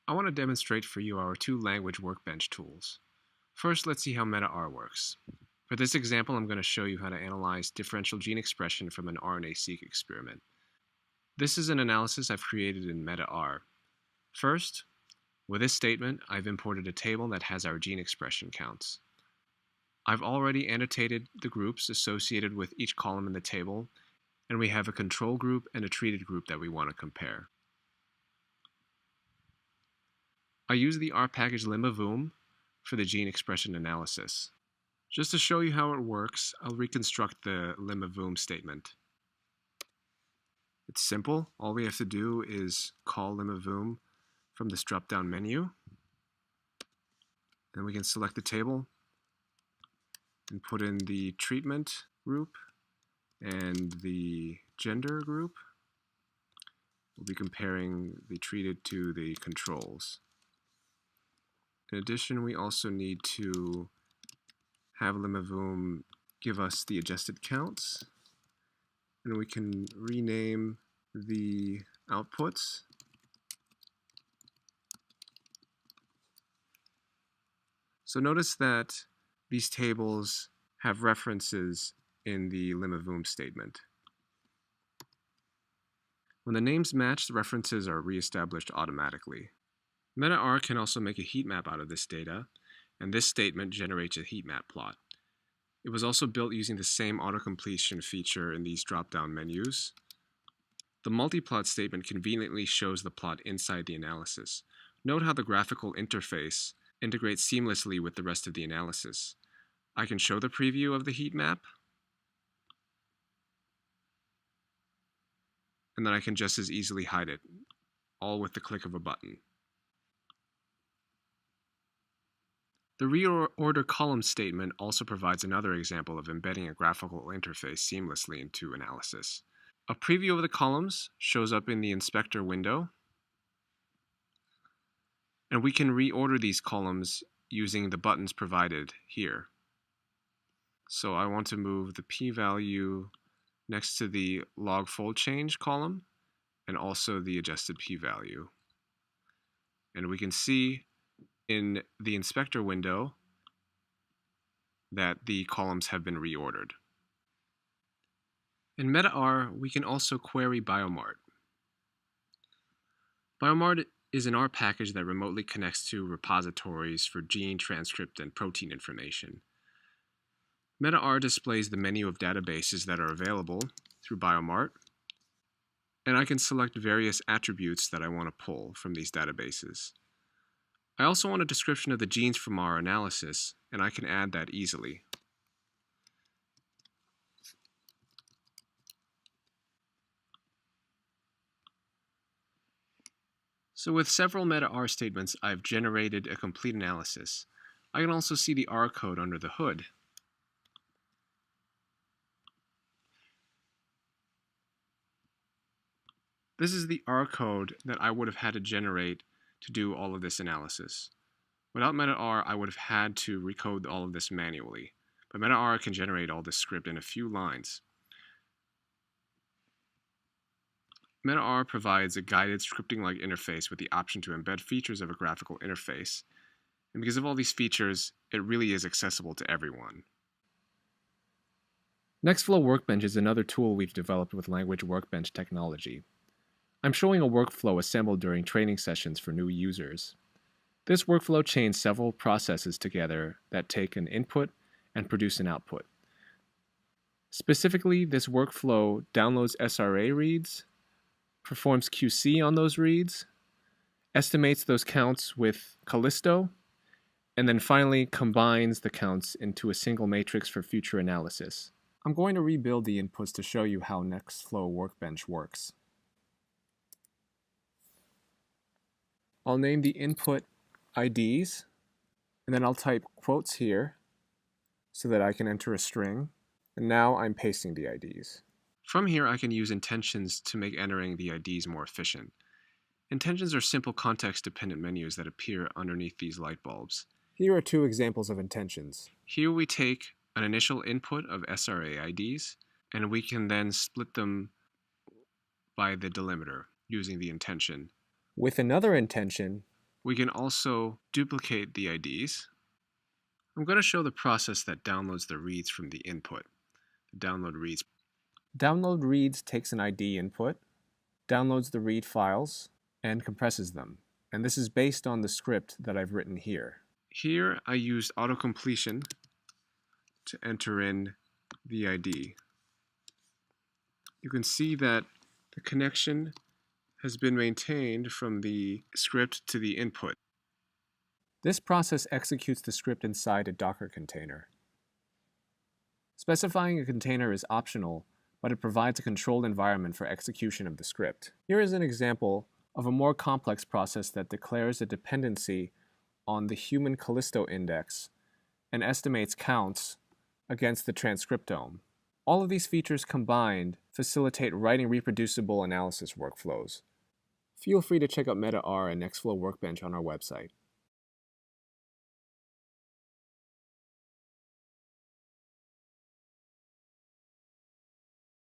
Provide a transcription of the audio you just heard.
I want to demonstrate for you our two language workbench tools. First, let's see how META-R works. For this example, I'm going to show you how to analyze differential gene expression from an RNA-seq experiment. This is an analysis I've created in META-R. First, with this statement, I've imported a table that has our gene expression counts. I've already annotated the groups associated with each column in the table, and we have a control group and a treated group that we want to compare. I use the R package limavoom for the gene expression analysis. Just to show you how it works, I'll reconstruct the limavoom statement. It's simple. All we have to do is call limavoom from this drop-down menu. Then we can select the table and put in the treatment group and the gender group. We'll be comparing the treated to the controls. In addition, we also need to have limavoom give us the adjusted counts, and we can rename the outputs. So notice that these tables have references in the limavoom statement. When the names match, the references are reestablished automatically. META-R can also make a heat map out of this data, and this statement generates a heat map plot. It was also built using the same autocompletion feature in these drop-down menus. The multiplot statement conveniently shows the plot inside the analysis. Note how the graphical interface integrates seamlessly with the rest of the analysis. I can show the preview of the heat map, and then I can just as easily hide it, all with the click of a button. The reorder column statement also provides another example of embedding a graphical interface seamlessly into analysis. A preview of the columns shows up in the inspector window, and we can reorder these columns using the buttons provided here. So I want to move the p-value next to the log fold change column and also the adjusted p-value. And we can see in the inspector window that the columns have been reordered. In META-R, we can also query Biomart. Biomart is an R package that remotely connects to repositories for gene, transcript, and protein information. META-R displays the menu of databases that are available through Biomart, and I can select various attributes that I want to pull from these databases. I also want a description of the genes from our analysis, and I can add that easily. So with several META-R statements, I've generated a complete analysis. I can also see the R code under the hood. This is the R code that I would have had to generate to do all of this analysis. Without META-R, I would have had to recode all of this manually, but META-R can generate all this script in a few lines. META-R provides a guided scripting-like interface with the option to embed features of a graphical interface, and because of all these features, it really is accessible to everyone. Nextflow Workbench is another tool we've developed with Language Workbench technology. I'm showing a workflow assembled during training sessions for new users. This workflow chains several processes together that take an input and produce an output. Specifically, this workflow downloads SRA reads, performs QC on those reads, estimates those counts with Callisto, and then finally combines the counts into a single matrix for future analysis. I'm going to rebuild the inputs to show you how Nextflow Workbench works. I'll name the input IDs, and then I'll type quotes here so that I can enter a string, and now I'm pasting the IDs. From here, I can use intentions to make entering the IDs more efficient. Intentions are simple context-dependent menus that appear underneath these light bulbs. Here are two examples of intentions. Here we take an initial input of SRA IDs, and we can then split them by the delimiter using the intention. With another intention, We can also duplicate the IDs. I'm going to show the process that downloads the reads from the input. The download reads. Download reads takes an ID input, downloads the read files, and compresses them. And this is based on the script that I've written here. Here I used autocompletion to enter in the ID. You can see that the connection has been maintained from the script to the input. This process executes the script inside a Docker container. Specifying a container is optional, but it provides a controlled environment for execution of the script. Here is an example of a more complex process that declares a dependency on the human Callisto index and estimates counts against the transcriptome. All of these features combined facilitate writing reproducible analysis workflows. Feel free to check out MetaR and Nextflow Workbench on our website.